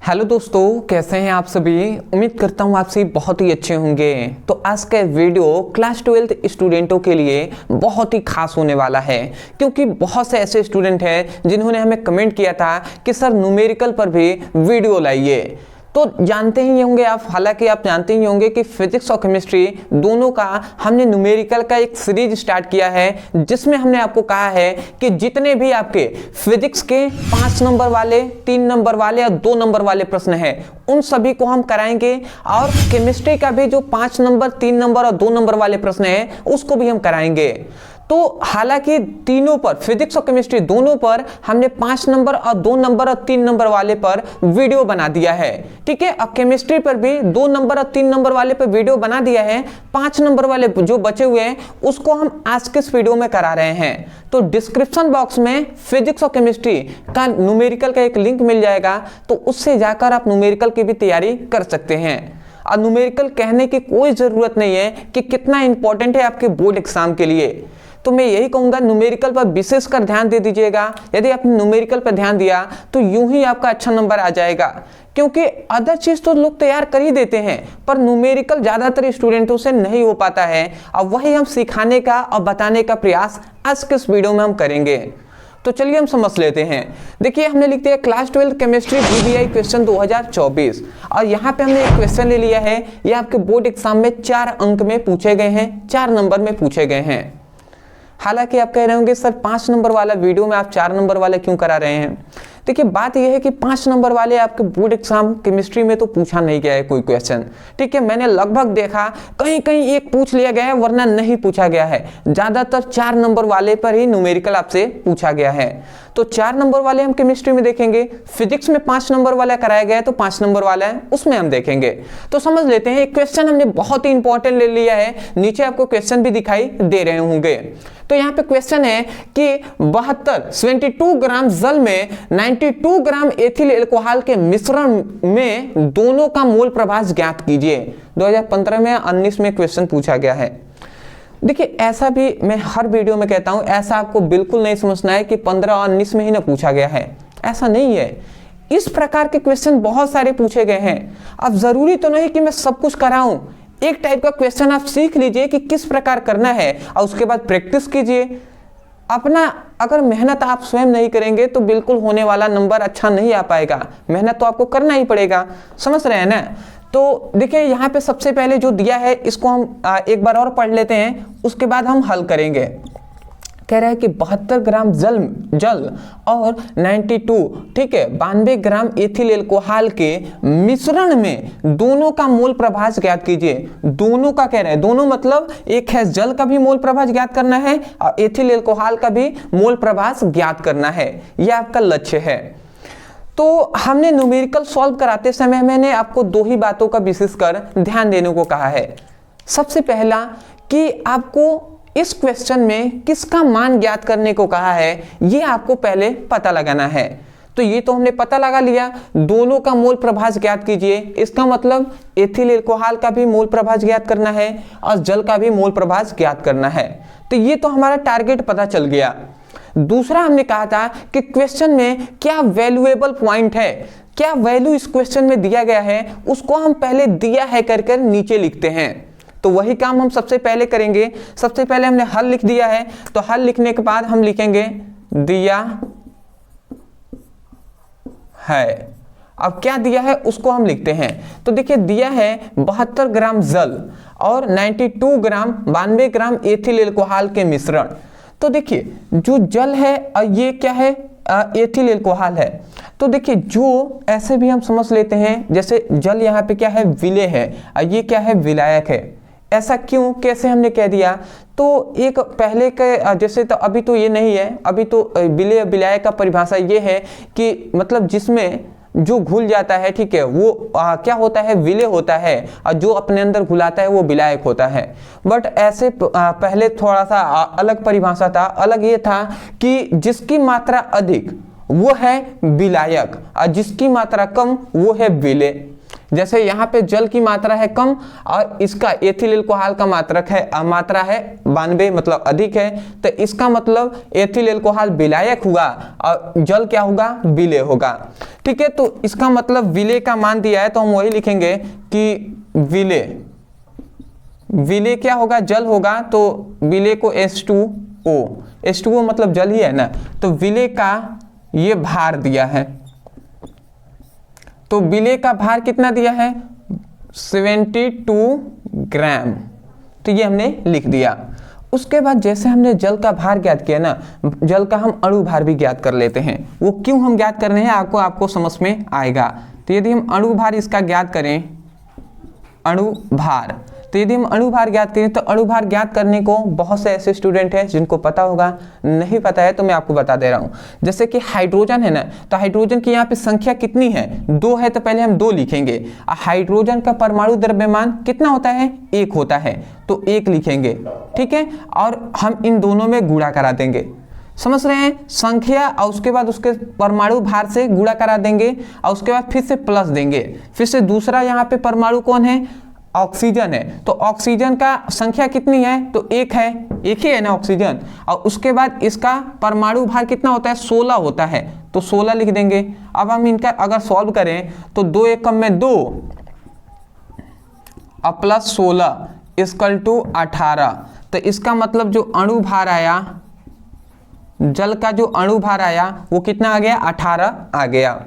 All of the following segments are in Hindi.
हेलो दोस्तों, कैसे हैं आप सभी। उम्मीद करता हूँ आप सभी बहुत ही अच्छे होंगे। तो आज का वीडियो क्लास 12th स्टूडेंटों के लिए बहुत ही खास होने वाला है, क्योंकि बहुत से ऐसे स्टूडेंट हैं जिन्होंने हमें कमेंट किया था कि सर न्यूमेरिकल पर भी वीडियो लाइए। तो जानते ही होंगे आप, हालांकि आप जानते ही होंगे कि फिजिक्स और केमिस्ट्री दोनों का हमने न्यूमेरिकल का एक सीरीज स्टार्ट किया है, जिसमें हमने आपको कहा है कि जितने भी आपके फिजिक्स के 5 नंबर वाले, 3 नंबर वाले और 2 नंबर वाले प्रश्न हैं, उन सभी को हम कराएंगे। और केमिस्ट्री का भी जो 5 नंबर, 3 नंबर और 2 नंबर वाले प्रश्न हैं, उसको भी हम कराएंगे। तो हालांकि तीनों पर, फिजिक्स और केमिस्ट्री दोनों पर हमने 5 नंबर और 2 नंबर और 3 नंबर वाले पर वीडियो बना दिया है, ठीक है। अब केमिस्ट्री पर भी 2 नंबर और 3 नंबर वाले पर वीडियो बना दिया है। 5 नंबर वाले जो बचे हुए हैं उसको हम आज के इस वीडियो में करा रहे हैं। तो डिस्क्रिप्शन बॉक्स में फिजिक्स और केमिस्ट्री का न्यूमेरिकल का एक लिंक मिल जाएगा, तो उससे जाकर आप न्यूमेरिकल की भी तैयारी कर सकते हैं। और न्यूमेरिकल कहने की कोई जरूरत नहीं है कि कितना इंपॉर्टेंट है आपके बोर्ड एग्जाम के लिए। तो मैं यही कहूंगा, न्यूमेरिकल पर विशेषकर ध्यान दे दीजिएगा। यदि आपने न्यूमेरिकल पर ध्यान दिया तो यूं ही आपका अच्छा नंबर आ जाएगा, क्योंकि अदर चीज तो लोग तैयार कर ही देते हैं, पर न्यूमेरिकल ज्यादातर स्टूडेंटों से नहीं हो पाता है। और वही हम सिखाने का और बताने का प्रयास आज के इस वीडियो में हम करेंगे। तो चलिए हम समझ लेते हैं। देखिए, हमने लिख दिया क्लास 12 केमिस्ट्री VBI क्वेश्चन 2024, और यहाँ पे हमने एक क्वेश्चन ले लिया है। ये आपके बोर्ड एग्जाम में 4 अंक में पूछे गए हैं, 4 नंबर में पूछे गए हैं। हालांकि आप कह रहे होंगे सर 5 नंबर वाला वीडियो में आप 4 नंबर वाले क्यों करा रहे हैं। देखिए, बात यह है कि 5 नंबर वाले आपके बोर्ड एग्जाम केमिस्ट्री में तो पूछा नहीं गया है कोई क्वेश्चन, ठीक है। मैंने लगभग देखा कहीं कहीं एक पूछ लिया गया है, वरना नहीं पूछा गया है। ज्यादातर 4 नंबर वाले पर ही न्यूमेरिकल आपसे पूछा गया है। तो 4 नंबर वाले हम केमिस्ट्री में देखेंगे। फिजिक्स में 5 नंबर वाला कराया गया है, तो 5 नंबर वाला है उसमें हम देखेंगे। तो समझ लेते हैं, एक क्वेश्चन हमने बहुत ही इंपॉर्टेंट ले लिया है। नीचे आपको क्वेश्चन भी दिखाई दे रहे होंगे। तो यहाँ पे क्वेश्चन है कि 72 ग्राम जल में 92 ग्राम एथिल एल्कोहल के मिश्रण में दोनों का मोल प्रभाव ज्ञात कीजिए। 2015 में 19 में क्वेश्चन पूछा गया है। देखिए, ऐसा भी मैं हर वीडियो में कहता हूं, ऐसा आपको बिल्कुल नहीं समझना है कि 15 और 19 में ही ना पूछा गया है, ऐसा नहीं है। इस प्रकार के क्वेश्चन बहुत सारे पूछे गए हैं। अब जरूरी तो नहीं कि मैं सब कुछ कराऊं। एक टाइप का क्वेश्चन आप सीख लीजिए कि किस प्रकार करना है, और उसके बाद प्रैक्टिस कीजिए अपना। अगर मेहनत आप स्वयं नहीं करेंगे तो बिल्कुल होने वाला नंबर अच्छा नहीं आ पाएगा। मेहनत तो आपको करना ही पड़ेगा, समझ रहे हैं ना। तो देखिए, यहाँ पे सबसे पहले जो दिया है इसको हम एक बार और पढ़ लेते हैं, उसके बाद हम हल करेंगे। कह रहा है कि 72 ग्राम जल और 92, ठीक है, 92 ग्राम एथिल एल्कोहल के मिश्रण में दोनों का मोल प्रभाव ज्ञात कीजिए। दोनों का कह रहे हैं, दोनों मतलब एक है जल का भी मोल प्रभाव ज्ञात करना है और एथिल एल्कोहल का भी मोल प्रभाव ज्ञात करना है। यह आपका लक्ष्य है। तो हमने न्यूमेरिकल सॉल्व कराते समय मैंने आपको 2 ही बातों का विशेषकर ध्यान देने को कहा है। सबसे पहला कि आपको इस क्वेश्चन में किसका मान ज्ञात करने को कहा है, ये आपको पहले पता लगाना है। तो ये तो हमने पता लगा लिया, दोनों का मोल प्रभाव ज्ञात कीजिए। इसका मतलब एथिल एल्कोहल का भी मोल प्रभाव ज्ञात करना है और जल का भी मोल प्रभाव ज्ञात करना है। तो ये तो हमारा टारगेट पता चल गया। दूसरा हमने कहा था कि क्वेश्चन में क्या वैल्यूएबल पॉइंट है, क्या वैल्यू इस क्वेश्चन में दिया गया है, उसको हम पहले दिया है करके नीचे लिखते हैं। तो वही काम हम सबसे पहले करेंगे। सबसे पहले हमने हल लिख दिया है, तो हल लिखने के बाद हम लिखेंगे दिया है। अब क्या दिया है उसको हम लिखते हैं। तो देखिए, दिया है 72 ग्राम जल और 92 ग्राम 92 ग्राम एथिल एल्कोहल के मिश्रण। तो देखिए, जो जल है और ये क्या है, एथिल एल्कोहल है। तो देखिए, जो ऐसे भी हम समझ लेते हैं, जैसे जल यहाँ पे क्या है, विलेय है, और ये क्या है, विलायक है। ऐसा क्यों, कैसे हमने कह दिया। तो एक पहले के जैसे, तो अभी तो ये नहीं है, अभी तो विलेय विलायक का परिभाषा ये है कि मतलब जिसमें जो घुल जाता है, ठीक है, वो क्या होता है, विलेय होता है, और जो अपने अंदर घुलाता है वो विलायक होता है। बट ऐसे पहले थोड़ा सा अलग परिभाषा था। अलग ये था कि जिसकी मात्रा अधिक वो है विलायक और जिसकी मात्रा कम वो है विलेय। जैसे यहाँ पे जल की मात्रा है कम और इसका एथिल एल्कोहल का मात्रा है 92 मतलब अधिक है, तो इसका मतलब एथिल एल्कोहल विलायक हुआ और जल क्या होगा, विलेय होगा। ठीक है, तो इसका मतलब विलेय का मान दिया है तो हम वही लिखेंगे कि विलेय क्या होगा, जल होगा, तो विलेय को H2O, H2O मतलब जल ही है ना, तो विलेय का ये भार दिया है, तो विलेय का भार कितना दिया है 72 ग्राम, तो ये हमने लिख दिया। उसके बाद जैसे हमने जल का भार ज्ञात किया ना, जल का हम अणु भार भी ज्ञात कर लेते हैं। वो क्यों हम ज्ञात कर रहे हैं आपको समझ में आएगा। तो यदि हम अणु भार इसका ज्ञात करें, अणु भार, तो यदि हम अणु भार ज्ञात करें तो अणु भार ज्ञात करने को बहुत से ऐसे स्टूडेंट हैं जिनको पता होगा, नहीं पता है तो मैं आपको बता दे रहा हूं। जैसे कि हाइड्रोजन है ना, तो हाइड्रोजन की यहाँ पे संख्या कितनी है, 2 है, तो पहले हम 2 लिखेंगे। हाइड्रोजन का परमाणु द्रव्यमान कितना होता है, 1 होता है, तो 1 लिखेंगे। ठीक है, और हम इन दोनों में गुणा करा देंगे, समझ रहे हैं, संख्या और उसके बाद उसके परमाणु भार से गुणा करा देंगे और उसके बाद फिर से प्लस देंगे। फिर से दूसरा यहाँ पे परमाणु कौन है, ऑक्सीजन है, तो ऑक्सीजन का संख्या कितनी है, तो 1 है, 1 ही है ना ऑक्सीजन, और उसके बाद इसका परमाणु भार कितना होता है, 16 होता है, तो 16 लिख देंगे। अब हम इनका अगर सॉल्व करें तो 2 एकम में 2 और प्लस 16 इक्वल टू 18, तो इसका मतलब जो अणु भार आया, जल का जो अणु भार आया वो कितना आ गया, 18 आ गया।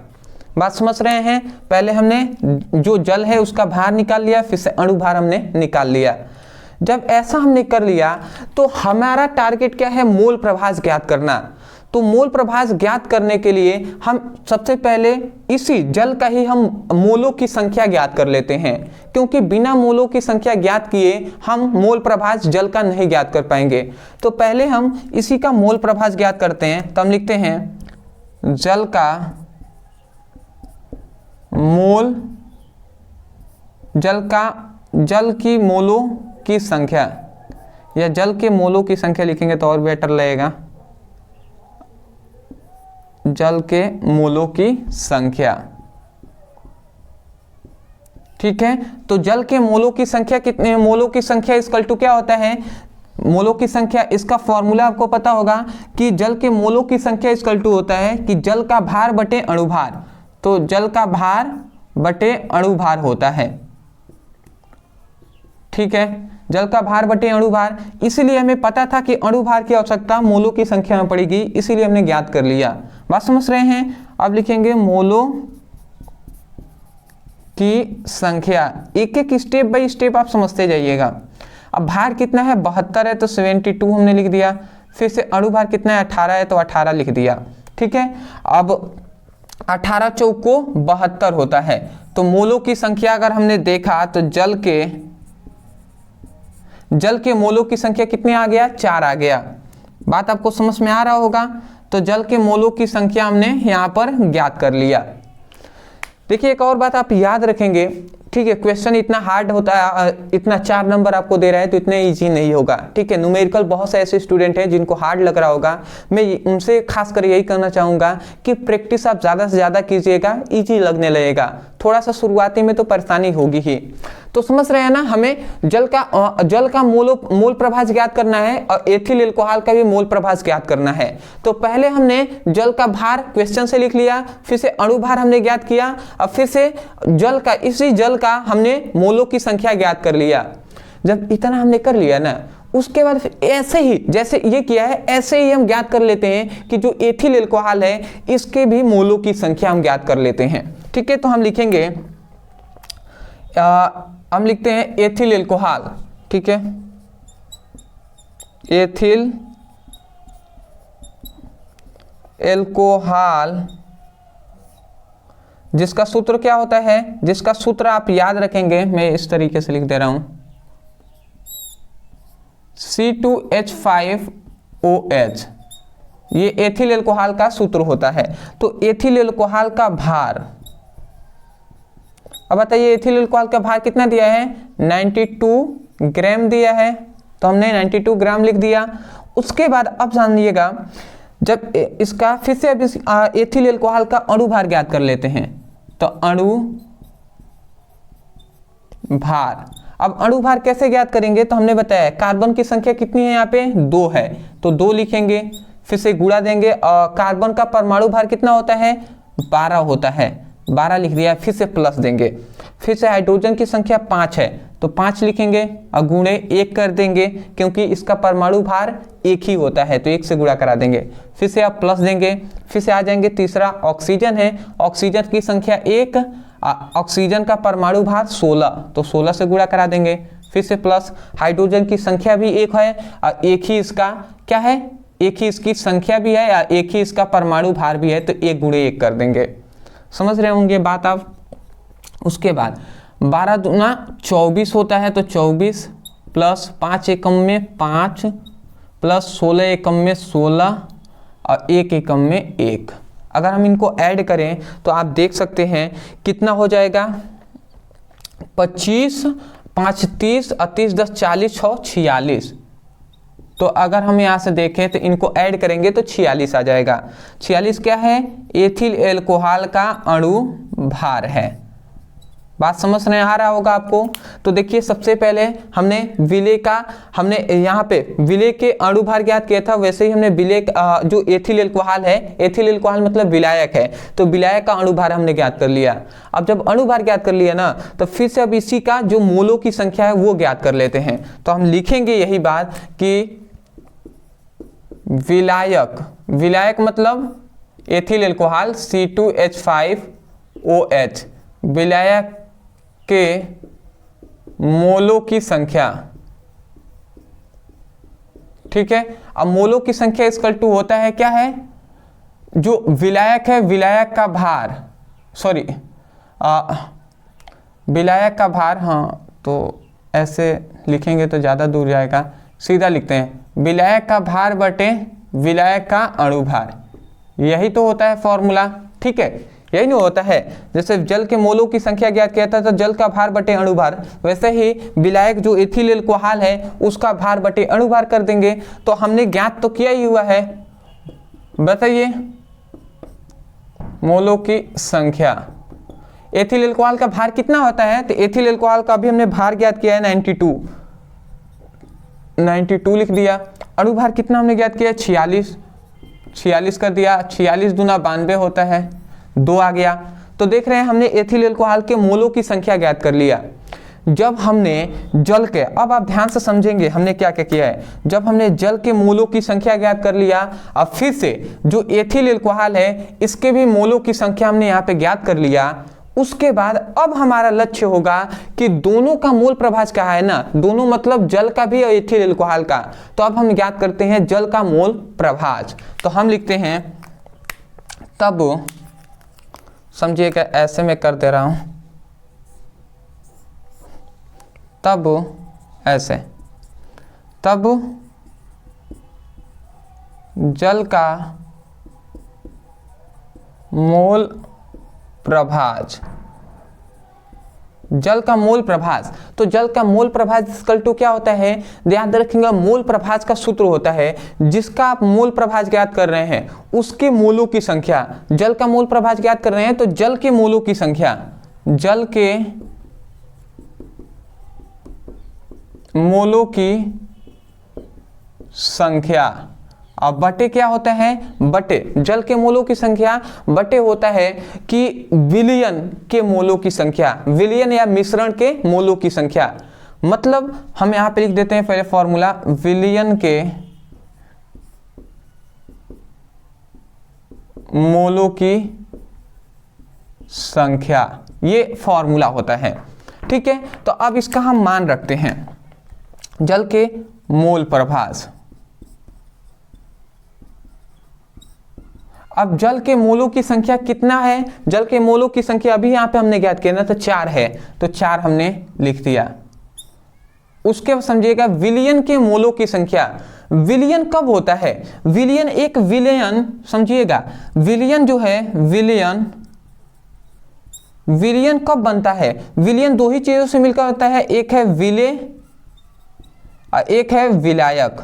बात समझ रहे हैं, पहले हमने जो जल है उसका भार निकाल लिया, फिर से अणु भार हमने निकाल लिया। जब ऐसा हमने कर लिया तो हमारा टारगेट क्या है, मोल प्रभाज ज्ञात करना। तो मोल प्रभाज ज्ञात करने के लिए हम सबसे पहले इसी जल का ही हम मोलों की संख्या ज्ञात कर लेते हैं, क्योंकि बिना मोलों की संख्या ज्ञात किए हम मोल प्रभाज जल का नहीं ज्ञात कर पाएंगे। तो पहले हम इसी का मोल प्रभाज ज्ञात करते हैं, तो हम लिखते हैं जल का मोल, जल की मोलों की संख्या, या जल के मोलों की संख्या लिखेंगे तो और बेटर लगेगा, जल के मोलों की संख्या। ठीक है, तो जल के मोलों की संख्या कितने, मोलों की संख्या इक्वल टू क्या होता है, मोलों की संख्या, इसका फॉर्मूला आपको पता होगा कि जल के मोलों की संख्या इक्वल टू होता है कि जल का भार बटे अणु भार, तो जल का भार बटे अणु भार होता है। ठीक है, जल का भार बटे अणु भार, इसीलिए हमें पता था कि अणु भार की आवश्यकता मोलों की संख्या में पड़ेगी, इसीलिए हमने ज्ञात कर लिया। बात समझ रहे हैं, अब लिखेंगे मोलों की संख्या, एक एक स्टेप बाय स्टेप आप समझते जाइएगा। अब भार कितना है, 72 है, तो 72 हमने लिख दिया। फिर से अणु भार कितना है, 18 है, तो 18 लिख दिया। ठीक है, अब 18 चौको 72 होता है, तो मोलों की संख्या अगर हमने देखा तो जल के मोलों की संख्या कितनी आ गया, 4 आ गया। बात आपको समझ में आ रहा होगा। तो जल के मोलों की संख्या हमने यहाँ पर ज्ञात कर लिया। देखिए एक और बात आप याद रखेंगे, ठीक है, क्वेश्चन इतना हार्ड होता है, इतना 4 नंबर आपको दे रहा है तो इतने इजी नहीं होगा। ठीक है, न्यूमेरिकल बहुत से ऐसे स्टूडेंट हैं जिनको हार्ड लग रहा होगा, मैं उनसे खासकर यही कहना चाहूँगा कि प्रैक्टिस आप ज़्यादा से ज़्यादा कीजिएगा, इजी लगने लगेगा। थोड़ा सा शुरुआती में तो परेशानी होगी ही। तो समझ रहे हैं ना, हमें जल का मोल प्रभाज ज्ञात करना है और एथिल एल्कोहल का भी मोल प्रभाज ज्ञात करना है। तो पहले हमने जल का भार क्वेश्चन से लिख लिया, फिर से अणु भार हमने ज्ञात किया, और फिर से इसी जल का हमने मोलों की संख्या ज्ञात कर लिया। जब इतना हमने कर लिया ना, उसके बाद ऐसे ही जैसे ये किया है ऐसे ही हम ज्ञात कर लेते हैं कि जो एथिल एल्कोहल है इसके भी मोलों की संख्या हम ज्ञात कर लेते हैं। ठीक है, तो हम लिखेंगे हम लिखते हैं एथिल एल्कोहल। ठीक है, एथिल एल्कोहल जिसका सूत्र क्या होता है, जिसका सूत्र आप याद रखेंगे, मैं इस तरीके से लिख दे रहा हूं, C2H5OH, ये एथिल एल्कोहल का सूत्र होता है। तो एथिल एल्कोहल का भार, अब बताइए एथिल एल्कोहल का भार कितना दिया है, 92 ग्राम दिया है, तो हमने 92 ग्राम लिख दिया। उसके बाद अब जानिएगा, जब इसका फिर से अब एथिल एल्कोहल का अणु भार ज्ञात कर लेते हैं, तो अणु भार। अब अणुभार कैसे ज्ञात करेंगे, तो हमने बताया कार्बन की संख्या कितनी है, यहाँ पे 2 है तो 2 लिखेंगे, फिर से गुणा देंगे। और कार्बन का परमाणु भार कितना होता है, 12 होता है, 12 लिख दिया, फिर से प्लस देंगे। फिर से हाइड्रोजन की संख्या 5 है तो 5 लिखेंगे और गुणे 1 कर देंगे, क्योंकि इसका परमाणु भार 1 ही होता है तो 1 से गुणा करा देंगे। फिर से आप प्लस देंगे, फिर से आ जाएंगे। तीसरा ऑक्सीजन है, ऑक्सीजन की संख्या 1, ऑक्सीजन का परमाणु भार 16 तो 16 से गुणा करा देंगे, फिर से प्लस। हाइड्रोजन की संख्या भी 1 है और 1 ही इसका क्या है, 1 ही इसकी संख्या भी है या 1 ही इसका परमाणु भार भी है तो 1 गुणे 1 कर देंगे। समझ रहे होंगे बात आप। उसके बाद 12 दूना 24 होता है तो 24 प्लस 5 एकम में 5 प्लस 16 एकम में 16 और 1 एकम में 1। अगर हम इनको ऐड करें तो आप देख सकते हैं कितना हो जाएगा, 25, 5 30 और 30 10 40 6 46। तो अगर हम यहाँ से देखें तो इनको ऐड करेंगे तो 46 आ जाएगा। 46 क्या है, एथिल एल्कोहल का अणु भार है। बात समझ में आ रहा होगा आपको। तो देखिए सबसे पहले हमने विलेय का, हमने यहाँ पे विलेय के अणु भार ज्ञात किया था, वैसे ही हमने विलेय जो एथिल एल्कोहल है, एथिल एल्कोहल मतलब विलायक है, तो विलायक का अणु भार हमने ज्ञात कर लिया। अब जब अणु भार ज्ञात कर लिया ना तो फिर से अब इसी का जो मोलों की संख्या है वो ज्ञात कर लेते हैं। तो हम लिखेंगे यही बात कि विलायक, विलायक मतलब एथिल एल्कोहल C2H5OH, विलायक के मोलों की संख्या, ठीक है। अब मोलों की संख्या इक्वल टू होता है क्या है, जो विलायक है विलायक का भार, सॉरी विलायक का भार, हाँ तो ऐसे लिखेंगे तो ज़्यादा दूर जाएगा, सीधा लिखते हैं विलायक का भार बटे विलायक का अणु भार, यही तो होता है फॉर्मूला, ठीक है, यही नहीं होता है। जैसे जल के मोलों की संख्या ज्ञात किया था तो जल का भार बटे अणु भार, वैसे ही विलायक जो एथिल एल्कोहल है उसका भार बटे अणु भार कर देंगे। तो हमने ज्ञात तो किया ही हुआ है, बताइए मोलों की संख्या। एथिल एल्कोहल का भार कितना होता है, तो एथिल एल्कोहल का भी हमने भार ज्ञात किया है 92 लिख दिया। अणु भार कितना हमने ज्ञात किया, 46 कर दिया, 46 दूना 92 होता है, 2 आ गया। तो देख रहे हैं हमने एथिल एल्कोहल के मोलों की संख्या ज्ञात कर लिया। जब हमने जल के, अब आप ध्यान से समझेंगे हमने क्या क्या किया है, जब हमने जल के मोलों की संख्या ज्ञात कर लिया, अब फिर से जो एथिल एल्कोहल है इसके भी मोलों की संख्या हमने यहाँ पे ज्ञात कर लिया। उसके बाद अब हमारा लक्ष्य होगा कि दोनों का मोल प्रभाज क्या है ना, दोनों मतलब जल का भी और एथिल एल्कोहल का। तो अब हम ज्ञात करते हैं जल का मोल प्रभाज। तो हम लिखते हैं, तब समझिएगा ऐसे में कर दे रहा हूं, तब ऐसे, तब जल का मोल प्रभाज, जल का मोल प्रभाज। तो जल का मोल प्रभाज इक्वल टू क्या होता है, ध्यान रखिएगा, मोल प्रभाज का सूत्र होता है जिसका आप मोल प्रभाज ज्ञात कर रहे हैं उसके मोलों की संख्या। जल का मोल प्रभाज ज्ञात कर रहे हैं तो जल के मोलों की संख्या, जल के मोलों की संख्या, अब बटे क्या होता है, बटे जल के मोलों की संख्या बटे होता है कि विलयन के मोलों की संख्या, विलयन या मिश्रण के मोलों की संख्या। मतलब हम यहां पे लिख देते हैं पहले फॉर्मूला, विलयन के मोलों की संख्या, ये फॉर्मूला होता है, ठीक है। तो अब इसका हम मान रखते हैं, जल के मोल प्रभाज। अब जल के मोलों की संख्या कितना है, जल के मोलों की संख्या अभी यहां पे हमने ज्ञात किया ना, तो 4 है, तो 4 हमने लिख दिया। उसके समझिएगा विलयन के मोलों की संख्या, विलयन कब होता है, विलयन एक विलयन, समझिएगा विलयन जो है, विलयन कब बनता है, विलयन 2 ही चीजों से मिलकर होता है, एक है विलेय और एक है विलायक।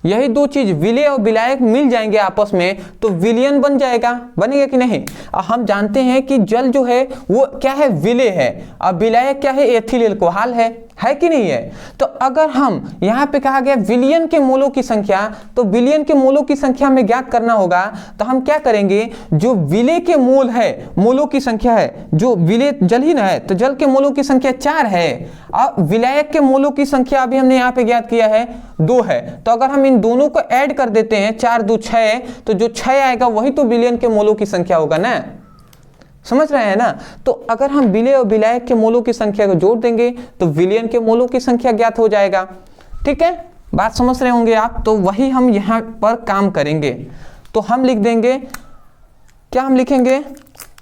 यही दो चीज विलेय और विलायक मिल जाएंगे आपस में तो विलयन बन जाएगा, बनेगा कि नहीं। हम जानते हैं कि जल जो है वो क्या है, विलेय है, और विलायक क्या है, एथिल अल्कोहल है कि नहीं है। तो अगर हम यहाँ पे कहा गया विलियन के मोलों की संख्या, तो विलियन के मोलों की संख्या हमें ज्ञात करना होगा। तो हम क्या करेंगे, जो विलेय के मोल है, मोलों की संख्या है, जो विलेय जल ही ना है तो जल के मोलों की संख्या 4 है, और विलायक के मोलों की संख्या अभी हमने यहाँ पे ज्ञात किया है 2 है। तो अगर हम इन दोनों को ऐड कर देते हैं 4 2 6, तो जो 6 आएगा वही तो विलियन के मोलों की संख्या होगा ना, समझ रहे हैं ना। तो अगर हम विलेय और विलायक के मोलों की संख्या को जोड़ देंगे तो विलियन के मोलों की संख्या ज्ञात हो जाएगा। ठीक है, बात समझ रहे होंगे आप। तो वही हम यहाँ पर काम करेंगे। तो हम लिख देंगे, क्या हम लिखेंगे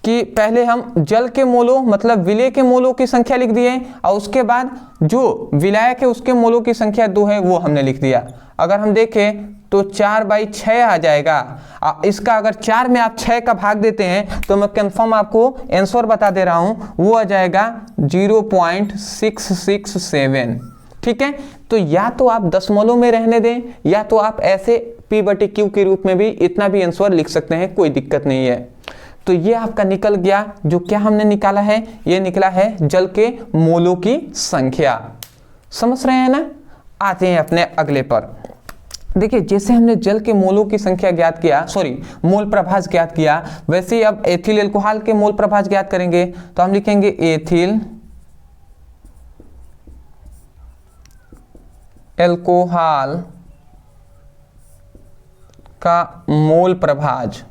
कि पहले हम जल के मोलों मतलब विलेय के मोलों की संख्या लिख दिए, और उसके बाद जो विलायक है उसके मोलों की संख्या 2 है वो हमने लिख दिया। अगर हम देखें तो 4/6 आ जाएगा। इसका अगर 4 में आप 6 का भाग देते हैं तो मैं कंफर्म आपको आंसर बता दे रहा हूं, वो आ जाएगा 0.667। ठीक है, तो या तो आप दशमलव में रहने दें या तो आप ऐसे P/Q के रूप में भी इतना भी आंसर लिख सकते हैं, कोई दिक्कत नहीं है। तो ये आपका निकल गया। जो क्या हमने निकाला है, ये निकला है जल के मोलों की संख्या। समझ रहे हैं ना। आते हैं अपने अगले पर। देखिए, जैसे हमने जल के मोलों की संख्या ज्ञात किया, मोल प्रभाज ज्ञात किया, वैसे ही अब एथिल अल्कोहल के मोल प्रभाज ज्ञात करेंगे। तो हम लिखेंगे एथिल अल्कोहल का मोल प्रभाज,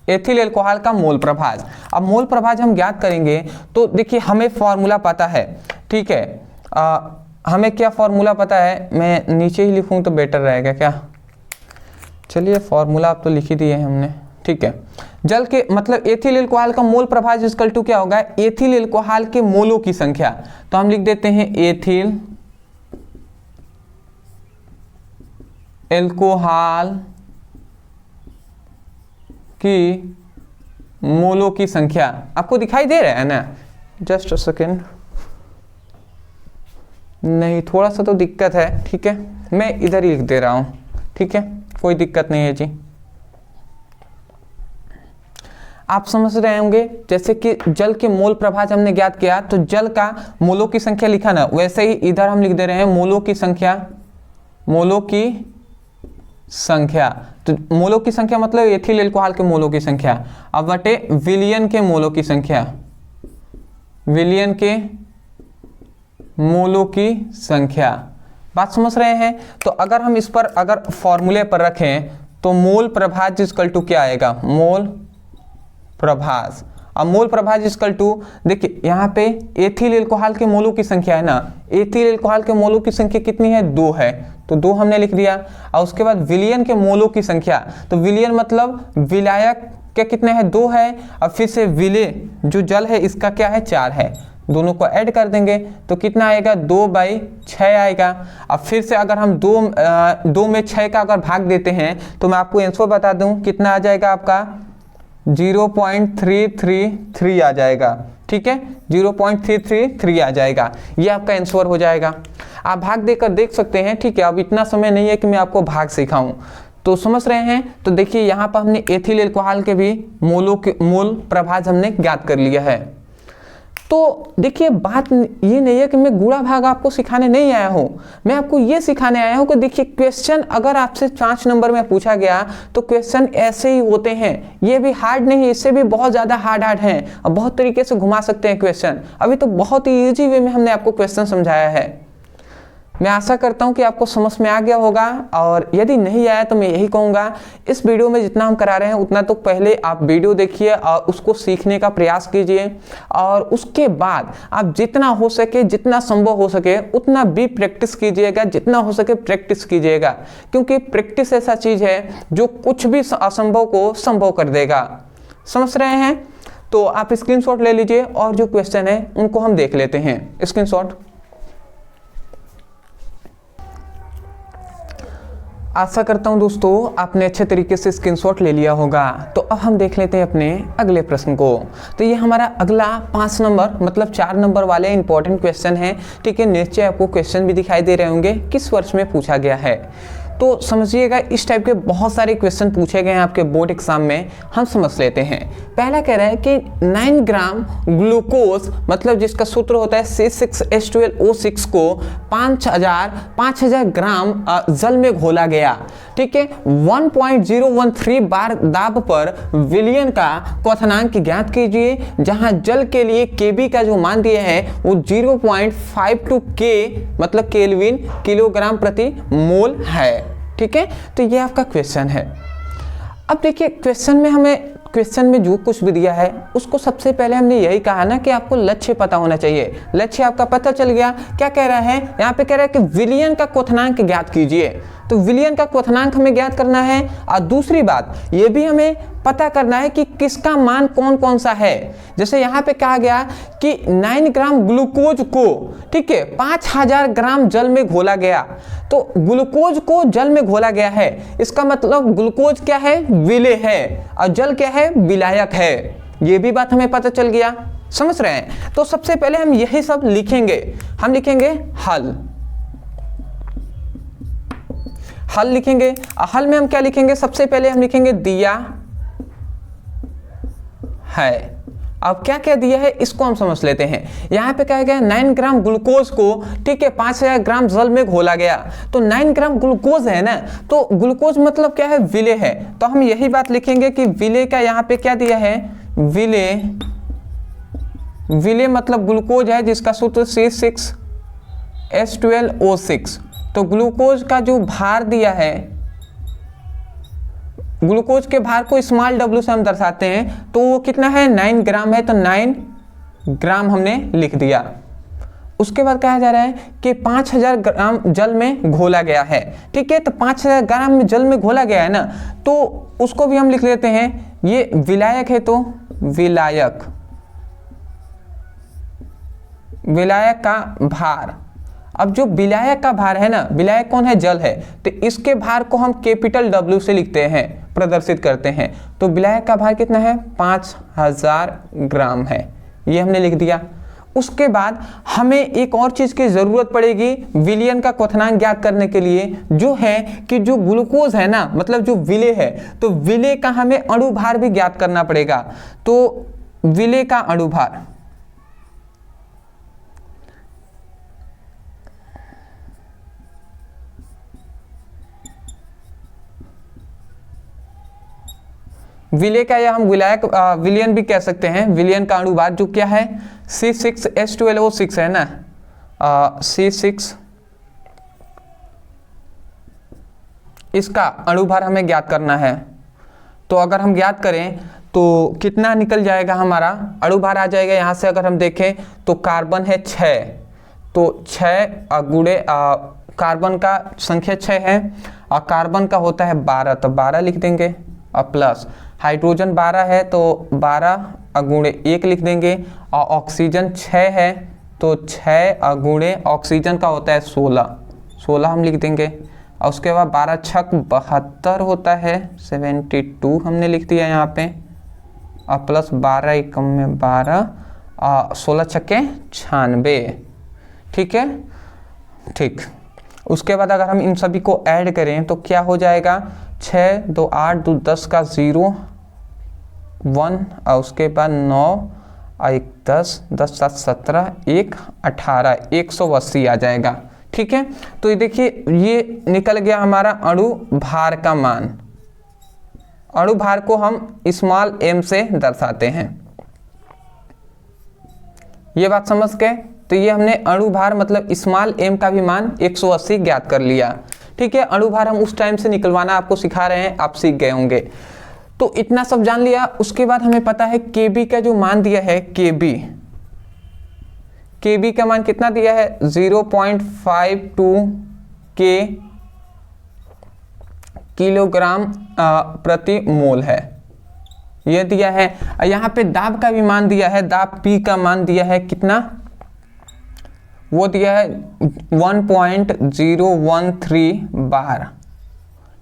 एथिल अल्कोहल का मोल प्रभाज। अब मोल प्रभाज हम ज्ञात करेंगे तो देखिए हमें फॉर्मूला पता है। ठीक है, हमें क्या फॉर्मूला पता है, मैं नीचे ही लिखूं तो बेटर रहेगा क्या। चलिए, फॉर्मूला आप तो लिख ही दिए हैं हमने। ठीक है, जल के मतलब एथिल अल्कोहल का मोल प्रभाज इक्वल टू क्या होगा, एथिल अल्कोहल के मोलों की संख्या। तो हम लिख देते हैं एथिल अल्कोहल की मोलों की संख्या। आपको दिखाई दे रहा है ना, जस्ट अ सेकेंड, नहीं थोड़ा सा तो दिक्कत है। ठीक है, मैं इधर ही लिख दे रहा हूं। ठीक है, कोई दिक्कत नहीं है जी। आप समझ रहे होंगे, जैसे कि जल के मोल प्रभाज हमने ज्ञात किया तो जल का मोलों की संख्या लिखा ना, वैसे ही इधर हम लिख दे रहे हैं मोलों की संख्या। मोलों की संख्या, तो मोलों की संख्या मतलब एथिल अल्कोहल के मोलों की संख्या, अब बटे विलियन के मोलों की संख्या, विलियन के मोलों की संख्या। बात समझ रहे हैं। तो अगर हम इस पर अगर फॉर्मूले पर रखें तो मोल प्रभाज इक्वल टू क्या आएगा, मोल प्रभाज। अब मोल प्रभाज इक्वल टू, देखिए यहाँ पे एथिल अल्कोहल के मोलों की संख्या है ना, एथिल अल्कोहल के मोलों की संख्या कितनी है, 2 है, तो 2 हमने लिख दिया। और उसके बाद विलियन के मोलों की संख्या, तो विलियन मतलब विलायक क्या कितने हैं, 2 है, और फिर से विलेय जो जल है इसका क्या है, 4 है। दोनों को ऐड कर देंगे तो कितना आएगा, 2/6 आएगा। अब फिर से अगर हम 2 में 6 का अगर भाग देते हैं तो मैं आपको आंसर बता दूं कितना आ जाएगा, आपका 0.333 आ जाएगा। ठीक है, 0.333 आ जाएगा, ये आपका आंसर हो जाएगा। आप भाग देकर देख सकते हैं। ठीक है, अब इतना समय नहीं है कि मैं आपको भाग सिखाऊं, तो समझ रहे हैं। तो देखिए यहाँ पर हमने एथिल अल्कोहल के भी मोल प्रभाज हमने ज्ञात कर लिया है। तो देखिए बात ये नहीं है कि मैं गुणा भाग आपको सिखाने नहीं आया हूं, मैं आपको ये सिखाने आया हूं कि देखिए क्वेश्चन अगर आपसे 5 नंबर में पूछा गया तो क्वेश्चन ऐसे ही होते हैं। ये भी हार्ड नहीं, इससे भी बहुत ज़्यादा हार्ड हैं और बहुत तरीके से घुमा सकते हैं क्वेश्चन। अभी तो बहुत ही ईजी वे में हमने आपको क्वेश्चन समझाया है। मैं आशा करता हूं कि आपको समझ में आ गया होगा, और यदि नहीं आया तो मैं यही कहूंगा इस वीडियो में जितना हम करा रहे हैं उतना तो पहले आप वीडियो देखिए और उसको सीखने का प्रयास कीजिए, और उसके बाद आप जितना हो सके, जितना संभव हो सके उतना भी प्रैक्टिस कीजिएगा, जितना हो सके प्रैक्टिस कीजिएगा, क्योंकि प्रैक्टिस ऐसा चीज़ है जो कुछ भी असंभव को संभव कर देगा। समझ रहे हैं। तो आप स्क्रीनशॉट ले लीजिए और जो क्वेश्चन है उनको हम देख लेते हैं। स्क्रीनशॉट। आशा करता हूं दोस्तों आपने अच्छे तरीके से स्क्रीनशॉट ले लिया होगा। तो अब हम देख लेते हैं अपने अगले प्रश्न को। तो ये हमारा अगला 5 नंबर मतलब 4 नंबर वाले इंपॉर्टेंट क्वेश्चन है। ठीक है, नीचे आपको क्वेश्चन भी दिखाई दे रहे होंगे किस वर्ष में पूछा गया है। तो समझिएगा इस टाइप के बहुत सारे क्वेश्चन पूछे गए हैं आपके बोर्ड एग्जाम में। हम समझ लेते हैं। पहला कह रहा है कि 9 ग्राम ग्लूकोज मतलब जिसका सूत्र होता है C6H12O6 को 5000 ग्राम जल में घोला गया। ठीक है, 1.013 बार दाब पर विलियन का क्वथनांक ज्ञात कीजिए, जहां जल के लिए Kb का जो मान दिया है वो 0.52 K मतलब केल्विन किलोग्राम प्रति मोल है। ठीक है, तो ये आपका क्वेश्चन है। अब देखिए क्वेश्चन में जो कुछ भी दिया है उसको सबसे पहले हमने यही कहा ना कि आपको लक्ष्य पता होना चाहिए। लक्ष्य आपका पता चल गया। क्या कह रहा है यहाँ पे? कह रहा है कि विलियन का क्वथनांक ज्ञात कीजिए। तो विलियन का क्वथनांक हमें ज्ञात करना है। और दूसरी बात ये भी हमें पता करना है कि किसका मान कौन कौन सा है। जैसे यहाँ पे कहा गया कि 9 ग्राम ग्लूकोज को, ठीक है, 5000 ग्राम जल में घोला गया। तो ग्लूकोज को जल में घोला गया है, इसका मतलब ग्लूकोज क्या है? विलेय है, और जल क्या है? विलायक है। ये भी बात हमें पता चल गया। समझ रहे हैं? तो सबसे पहले हम यही सब लिखेंगे। हम लिखेंगे हल लिखेंगे। हल में हम क्या लिखेंगे? सबसे पहले हम लिखेंगे दिया है। अब क्या क्या दिया है इसको हम समझ लेते हैं। यहाँ पे कहा गया 9 ग्राम ग्लूकोज को, ठीक है, 5000 ग्राम जल में घोला गया। तो 9 ग्राम ग्लूकोज है ना, तो ग्लूकोज मतलब क्या है? विलेय है। तो हम यही बात लिखेंगे कि विलेय का यहाँ पे क्या दिया है? विलेय मतलब ग्लूकोज है जिसका सूत्र C6H12O6। तो ग्लूकोज का जो भार दिया है, ग्लूकोज के भार को स्मॉल w से हम दर्शाते हैं, तो वो कितना है? 9 ग्राम है। तो 9 ग्राम हमने लिख दिया। उसके बाद कहा जा रहा है कि 5000 ग्राम जल में घोला गया है। ठीक है, तो 5000 ग्राम में जल में घोला गया है ना, तो उसको भी हम लिख लेते हैं। ये विलायक है, तो विलायक का भार। अब जो विलायक का भार है ना, विलायक कौन है? जल है। तो इसके भार को हम कैपिटल W से लिखते हैं, प्रदर्शित करते हैं। तो विलायक का भार कितना है? 5000 ग्राम है। ये हमने लिख दिया। उसके बाद हमें एक और चीज की जरूरत पड़ेगी विलियन का क्वथनांक ज्ञात करने के लिए, जो है कि जो ग्लूकोज है ना, मतलब जो विलेय है, तो विलेय का हमें अणुभार भी ज्ञात करना पड़ेगा। तो विलेय का अणुभार, विलेय का या हम विलियन भी कह सकते हैं। विलियन का अणुभार जो क्या है? C6H12O6 है ना, C6, इसका अणुभार हमें ज्ञात करना है। तो अगर हम ज्ञात करें तो कितना निकल जाएगा? हमारा अणुभार आ जाएगा। यहाँ से अगर हम देखें तो कार्बन है 6, तो 6 गुणे कार्बन का संख्या 6 है, और कार्बन का होता है 12, तो 12 लिख देंगे, और प्लस हाइड्रोजन 12 है तो 12 गुणे 1 लिख देंगे, और ऑक्सीजन 6 है तो 6 गुणे ऑक्सीजन का होता है 16 हम लिख देंगे। और उसके बाद 12 छक 72 होता है, 72 हमने लिख दिया यहाँ पे, और प्लस 12 एकम में 12, 16 छक्के 96। ठीक है, ठीक। उसके बाद अगर हम इन सभी को ऐड करें तो क्या हो जाएगा? 6 2 8 2 10 का 0 1, और उसके बाद 9 और 1 10 10 7 17 1 18 180 आ जाएगा। ठीक है, तो ये देखिए ये निकल गया हमारा अणु भार का मान। अणु भार को हम स्मॉल m से दर्शाते हैं। ये बात समझ गए? तो ये हमने अणु भार मतलब स्मॉल m का भी मान 180 ज्ञात कर लिया। ठीक है, अणु भार हम उस टाइम से निकलवाना आपको सिखा रहे हैं, आप सीख गए होंगे। तो इतना सब जान लिया। उसके बाद हमें पता है Kb का जो मान दिया है, Kb का मान कितना दिया है? 0.52 K किलोग्राम प्रति मोल है, ये दिया है। यहाँ पे दाब का भी मान दिया है, दाब P का मान दिया है कितना? वो दिया है 1.013 बार।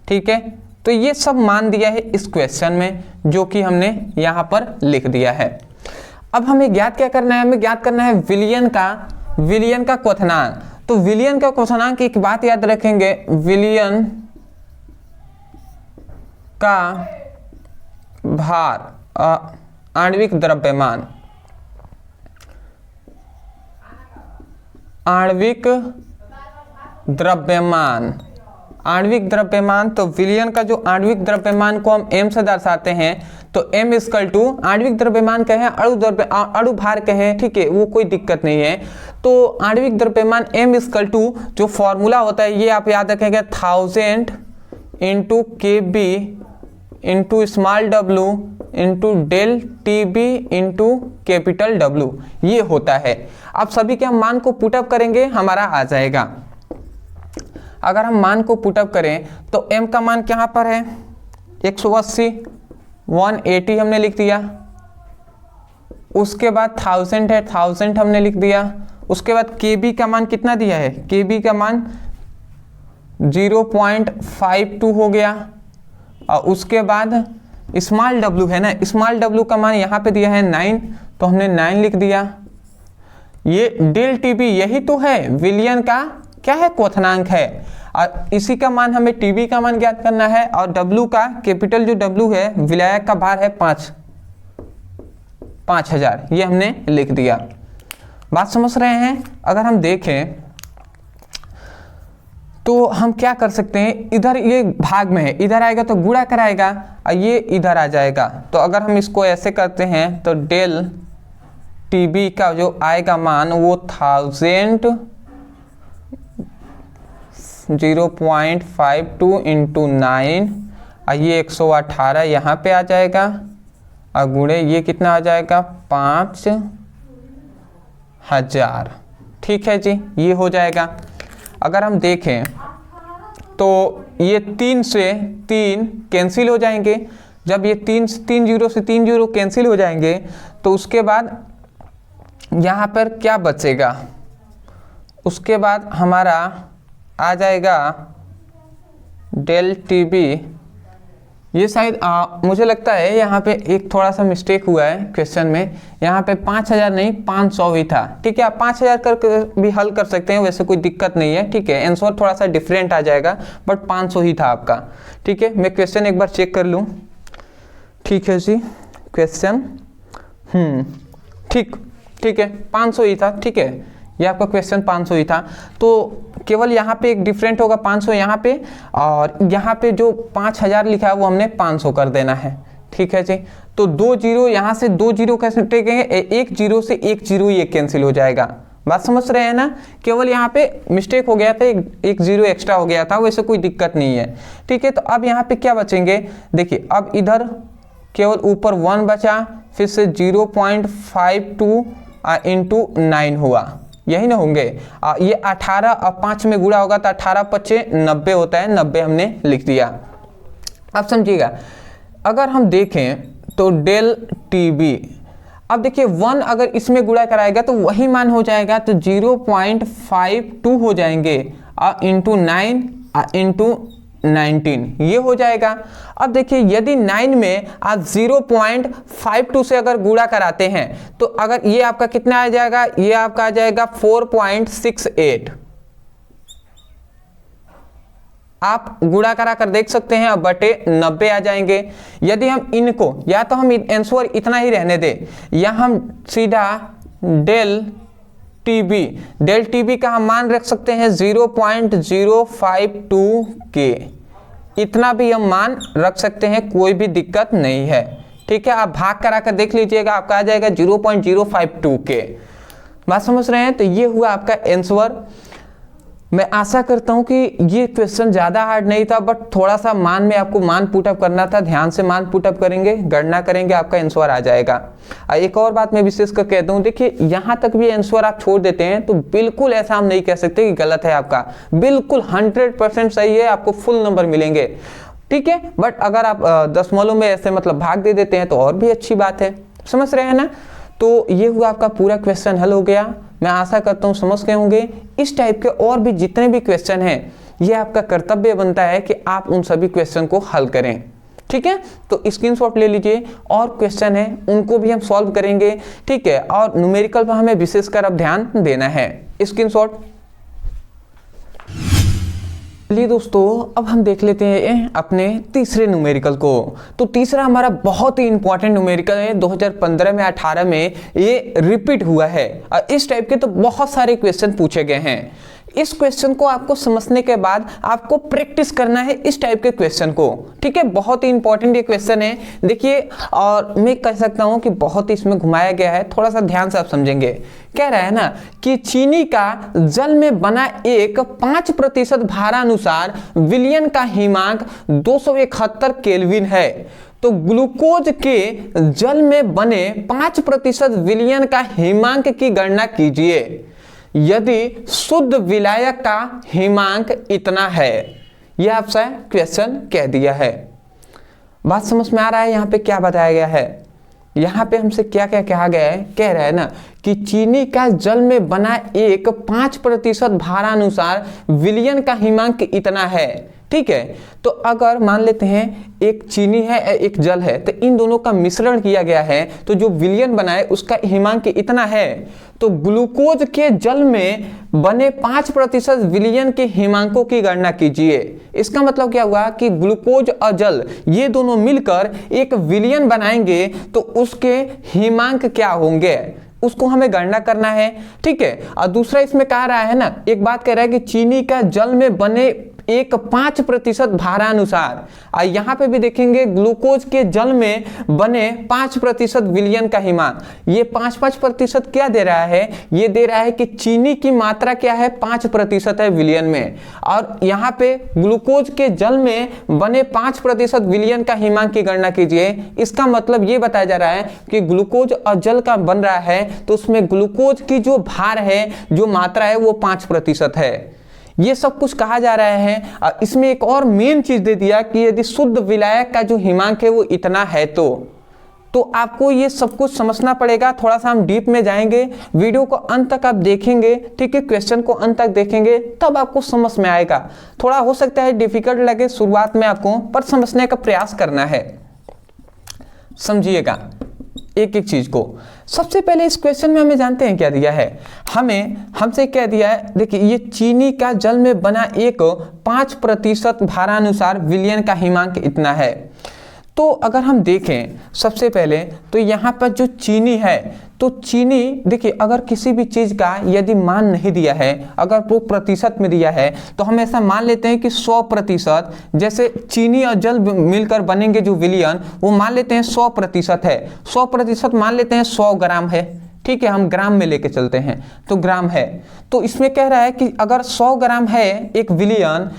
ठीक है, तो ये सब मान दिया है इस क्वेश्चन में, जो कि हमने यहाँ पर लिख दिया है। अब हमें ज्ञात क्या करना है, हमें ज्ञात करना है विलियन का क्वथनांक। तो विलियन का क्वथनांक एक बात याद रखेंगे, विलियन का भार आणविक द्रव्यमान, आणविक द्रव्यमान। तो विलियन का जो आणविक द्रव्यमान को हम m से दर्शाते हैं, तो m इक्वल टू आणविक द्रव्यमान कहें, अणु भार कहें, ठीक है, वो कोई दिक्कत नहीं है। तो आणविक द्रव्यमान m इक्वल टू जो फॉर्मूला होता है ये आप याद रखेंगे 1000 into KB into small w into del TB into capital W, ये होता है। अब सभी के हम मान को पुटअप करेंगे, हमारा आ जाएगा। अगर हम मान को पुटअप करें तो m का मान कहाँ पर है 180, 180 हमने लिख दिया। उसके बाद 1000 है, 1000 हमने लिख दिया। उसके बाद KB का मान कितना दिया है, KB का मान 0.52 हो गया। और उसके बाद स्मॉल w है ना, स्मॉल w का मान यहाँ पे दिया है 9, तो हमने 9 लिख दिया। ये डेल TB यही तो है विलियन का क्या है, क्वथनांक है। और इसी का मान हमें TB का मान ज्ञात करना है। और W का कैपिटल जो W है, विलायक का भार है 5000, ये हमने लिख दिया। बात समझ रहे हैं। अगर हम देखें तो हम क्या कर सकते हैं, इधर ये भाग में है, इधर आएगा तो गुणा कराएगा और ये इधर आ जाएगा। तो अगर हम इसको ऐसे करते हैं तो डेल TB का जो आएगा मान वो 1000 0.52 इंटू 9 और ये 118 यहाँ पे आ जाएगा और गुणे ये कितना आ जाएगा 5000। ठीक है जी, ये हो जाएगा। अगर हम देखें तो ये 3 से 3 कैंसिल हो जाएंगे। जब ये 3 0 से 3 0 कैंसिल हो जाएंगे तो उसके बाद यहाँ पर क्या बचेगा, उसके बाद हमारा आ जाएगा डेल TB। ये शायद मुझे लगता है यहाँ पे एक थोड़ा सा मिस्टेक हुआ है क्वेश्चन में, यहाँ पे 5000 नहीं 500 ही था। ठीक है, आप 5000 कर भी हल कर सकते हैं, वैसे कोई दिक्कत नहीं है। ठीक है, आंसर थोड़ा सा डिफरेंट आ जाएगा, बट 500 ही था आपका। ठीक है, मैं क्वेश्चन एक बार चेक कर लूँ। ठीक है जी, क्वेश्चन ठीक है 500 ही था। ठीक है, ये आपका क्वेश्चन 500 ही था। तो केवल यहाँ पे एक डिफरेंट होगा 500 यहाँ पे, और यहाँ पे जो 5000 लिखा है वो हमने 500 कर देना है। ठीक है जी, तो 2 0 यहाँ से 2 0 कैसे टेकेंगे, 1 0 से 1 0 ये कैंसिल हो जाएगा। बात समझ रहे हैं ना, केवल यहाँ पे मिस्टेक हो गया था, एक 0 एक्स्ट्रा हो गया था, वैसे कोई दिक्कत नहीं है। ठीक है, तो अब यहाँ पे क्या बचेंगे, देखिए अब इधर केवल ऊपर 1 बचा, फिर से 0.52 इंटू 9 हुआ, यही ना होंगे। ये 18 और 5 में गुणा होगा तो 18 5 90 होता है, 90 हमने लिख दिया। अब समझिएगा, अगर हम देखें तो डेल TB, अब देखिए 1 अगर इसमें गुणा कराएगा तो वही मान हो जाएगा, तो 0.52 हो जाएंगे इंटू 9 इंटू 19, ये हो जाएगा। अब देखिए यदि 9 में आप 0.52 से अगर गुणा कराते हैं तो अगर ये आपका कितना आ जाएगा, ये आपका आ जाएगा 4.68। आप गुणा करा कर देख सकते हैं, अब बटे 90 आ जाएंगे। यदि हम इनको, या तो हम आंसर इतना ही रहने दें, या हम सीधा डेल TB का हम मान रख सकते हैं 0.052 के, इतना भी हम मान रख सकते हैं, कोई भी दिक्कत नहीं है। ठीक है, आप भाग करा कर देख लीजिएगा, आपका आ जाएगा 0.052 के। बात समझ रहे हैं, तो ये हुआ आपका आंसर। मैं आशा करता हूं कि ये क्वेश्चन ज़्यादा हार्ड नहीं था, बट थोड़ा सा मान में आपको मान पुटअप करना था। ध्यान से मान पुटअप करेंगे, गणना करेंगे, आपका आंसर आ जाएगा। एक और बात मैं विशेष कर कहता हूँ, देखिए यहाँ तक भी आंसर आप छोड़ देते हैं तो बिल्कुल ऐसा हम नहीं कह सकते कि गलत है आपका, बिल्कुल 100% सही है, आपको फुल नंबर मिलेंगे। ठीक है, बट अगर आप दशमलव में ऐसे मतलब भाग दे देते हैं तो और भी अच्छी बात है। समझ रहे हैं ना। तो ये हुआ आपका पूरा क्वेश्चन हल हो गया। मैं आशा करता हूँ समझ गए होंगे। इस टाइप के और भी जितने भी क्वेश्चन हैं ये आपका कर्तव्य बनता है कि आप उन सभी क्वेश्चन को हल करें। ठीक है, तो स्क्रीनशॉट ले लीजिए और क्वेश्चन है उनको भी हम सॉल्व करेंगे। ठीक है, और न्यूमेरिकल पर हमें विशेषकर अब ध्यान देना है। स्क्रीनशॉट। चलिए दोस्तों, अब हम देख लेते हैं अपने तीसरे न्यूमेरिकल को। तो तीसरा हमारा बहुत ही इंपॉर्टेंट न्यूमेरिकल है, 2015 में 18 में ये रिपीट हुआ है और इस टाइप के तो बहुत सारे क्वेश्चन पूछे गए हैं। इस क्वेश्चन को आपको समझने के बाद आपको प्रैक्टिस करना है इस टाइप के क्वेश्चन को। ठीक है, बहुत ही इंपॉर्टेंट ये क्वेश्चन है। देखिए, और मैं कह सकता हूं कि बहुत ही इसमें घुमाया गया है, थोड़ा सा ध्यान से आप समझेंगे। कह रहा है ना कि चीनी का जल में बना एक 5% भारानुसार विलयन का हिमांक 271 केल्विन है। तो ग्लूकोज के जल में बने 5% विलयन का हिमांक की गणना कीजिए यदि शुद्ध विलायक का हिमांक इतना है। यह आपसे क्वेश्चन कह दिया है। बात समझ में आ रहा है यहाँ पे क्या बताया गया है? यहाँ पे हमसे क्या क्या कहा गया है? कह रहा है ना कि चीनी का जल में बना एक 5% भारानुसार विलयन का हिमांक इतना है। ठीक है, तो अगर मान लेते हैं एक चीनी है एक जल है, तो इन दोनों का मिश्रण किया गया है, तो जो विलयन बना है उसका हिमांक इतना है। तो ग्लूकोज के जल में बने 5% विलयन के हिमांकों की गणना कीजिए। इसका मतलब क्या हुआ कि ग्लूकोज और जल ये दोनों मिलकर एक विलयन बनाएंगे, तो उसके हिमांक क्या होंगे उसको हमें गणना करना है। ठीक है, और दूसरा इसमें कह रहा है ना, एक बात कह रहा है कि चीनी का जल में बने एक 5% भारानुसार, और यहाँ पे भी देखेंगे ग्लूकोज के जल में बने 5% विलयन का हिमांक। ये 5% क्या दे रहा है? ये दे रहा है कि चीनी की मात्रा क्या है? 5% है विलयन में, और यहाँ पे ग्लूकोज के जल में बने 5% विलयन का हिमांक की गणना कीजिए। इसका मतलब ये बताया जा रहा है कि ग्लूकोज और जल का बन रहा है, तो उसमें ग्लूकोज की जो भार है, जो मात्रा है, वो 5% है। ये सब कुछ कहा जा रहा है। इसमें एक और मेन चीज दे दिया कि यदि शुद्ध विलायक का जो हिमांक है वो इतना है, तो आपको ये सब कुछ समझना पड़ेगा। थोड़ा सा हम डीप में जाएंगे, वीडियो को अंत तक आप देखेंगे। ठीक है, क्वेश्चन को अंत तक देखेंगे तब आपको समझ में आएगा। थोड़ा हो सकता है डिफिकल्ट लगे शुरुआत में आपको, पर समझने का प्रयास करना है। समझिएगा एक एक चीज को। सबसे पहले इस क्वेश्चन में हमें जानते हैं क्या दिया है? हमसे क्या दिया है? देखिए, ये चीनी का जल में बना एक 5% भारानुसार विलयन का हिमांक इतना है। तो अगर हम देखें सबसे पहले, तो यहाँ पर जो चीनी है, तो चीनी देखिए, अगर किसी भी चीज का यदि मान नहीं दिया है, अगर वो प्रतिशत में दिया है, तो हम ऐसा मान लेते हैं कि 100%, जैसे चीनी और जल मिलकर बनेंगे जो विलयन, वो मान लेते हैं 100% है। 100% मान लेते हैं 100 ग्राम है। ठीक है, हम ग्राम में लेके चलते हैं, तो ग्राम है। तो इसमें कह रहा है कि अगर 100 ग्राम है एक विलयन,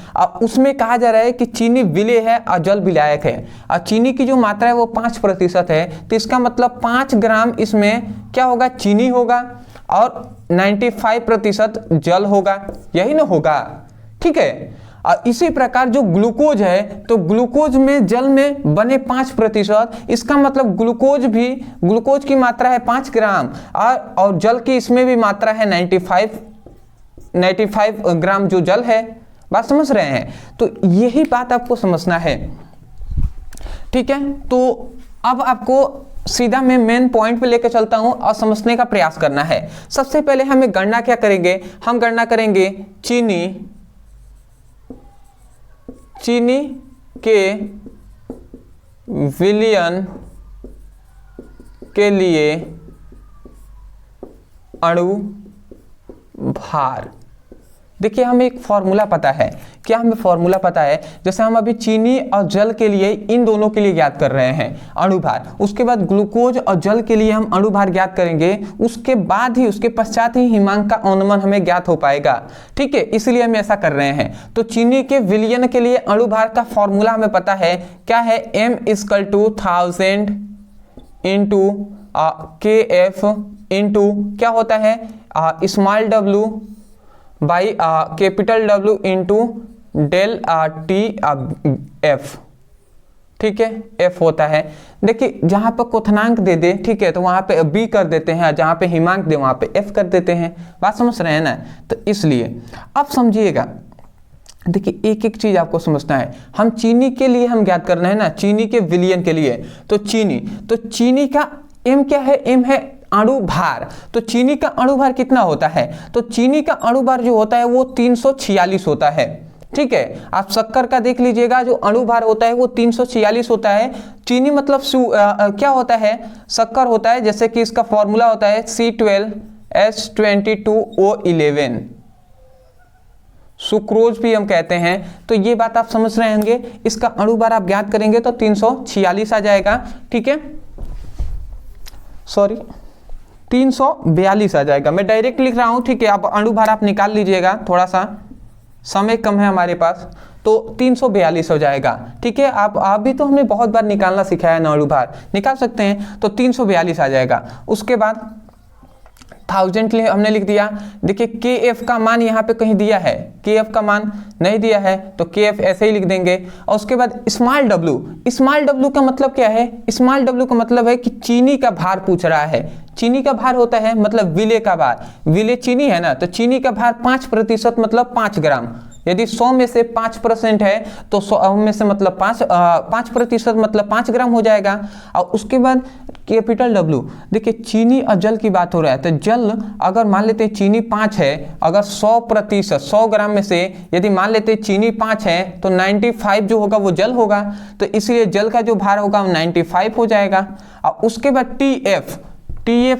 उसमें कहा जा रहा है कि चीनी विलेय है और जल विलायक है, और चीनी की जो मात्रा है वो 5% है। तो इसका मतलब 5 ग्राम इसमें क्या होगा? चीनी होगा, और 95% जल होगा। यही ना होगा? ठीक है, और इसी प्रकार जो ग्लूकोज है, तो ग्लूकोज में जल में बने 5%, इसका मतलब ग्लूकोज की मात्रा है 5 ग्राम, और जल की इसमें भी मात्रा है 95 ग्राम जो जल है। बात समझ रहे हैं? तो यही बात आपको समझना है। ठीक है, तो अब आपको सीधा मैं मेन पॉइंट पे लेकर चलता हूं और समझने का प्रयास करना है। सबसे पहले हमें गणना क्या करेंगे? हम गणना करेंगे चीनी के विलयन के लिए अणु भार। देखिए, हमें एक फॉर्मूला पता है। क्या हमें फॉर्मूला पता है? जैसे हम अभी चीनी और जल के लिए, इन दोनों के लिए ज्ञात कर रहे हैं अणु भार, उसके बाद ग्लूकोज और जल के लिए हम अणु भार ज्ञात करेंगे, उसके बाद ही, उसके पश्चात ही हिमांक का अनुमान हमें ज्ञात हो पाएगा। ठीक है, इसलिए हम ऐसा कर रहे हैं। तो चीनी के विलयन के लिए अणु भार का फॉर्मूला हमें पता है। क्या है? M = 1000 इंटू KF इंटू क्या होता है? Small w by capital W into del TF। ठीक है, F होता है। देखिए, जहां पर क्वथनांक दे दे, ठीक है, तो वहां पे B कर देते हैं, जहां पे हिमांक दे वहां पे F कर देते हैं। बात समझ रहे हैं ना? तो इसलिए अब समझिएगा, देखिए एक एक चीज आपको समझना है। हम चीनी के लिए हम ज्ञात करना है ना, चीनी के विलयन के लिए। तो चीनी का एम क्या है, एम है अणु भार। तो चीनी का अणु भार कितना होता है, तो चीनी का अणु भार जो होता है वो 346 होता है। ठीक है, आप शक्कर का देख लीजिएगा, जो अणु भार होता है वो 346 होता है। चीनी मतलब क्या होता है, शक्कर होता है, जैसे कि इसका फॉर्मूला होता है C12H22O11, सुक्रोज भी हम कहते हैं। तो ये बात आप समझ रहे होंगे। इसका अणु भार आप ज्ञात करेंगे तो 346 आ जाएगा। ठीक है, सॉरी 342 आ जाएगा, मैं डायरेक्ट लिख रहा हूं। ठीक है, आप अणु भार आप निकाल लीजिएगा, थोड़ा सा समय कम है हमारे पास, तो 342 हो जाएगा। ठीक है, आप भी तो हमने बहुत बार निकालना सिखाया ना, अणु भार निकाल सकते हैं। तो 342 आ जाएगा। उसके बाद 1000 हमने लिख दिया। देखिए KF का मान यहाँ पे कहीं दिया है, KF का मान नहीं दिया है, तो KF ऐसे ही लिख देंगे। और उसके बाद स्मॉल w का मतलब क्या है, स्मॉल w का मतलब है कि चीनी का भार पूछ रहा है। चीनी का भार होता है मतलब विले का भार, विले चीनी है ना, तो चीनी का भार 5% मतलब 5 ग्राम। यदि 100 में से 5% है तो 100 में से मतलब 5% मतलब 5 ग्राम हो जाएगा। और उसके बाद कैपिटल W, देखिए चीनी और जल की बात हो रहा है, तो जल अगर मान लेते हैं चीनी 5 है, अगर 100% 100 ग्राम में से यदि मान लेते हैं चीनी 5 है तो 95 जो होगा वो जल होगा, तो इसलिए जल का जो भार होगा वो 95 हो जाएगा। और उसके बाद TF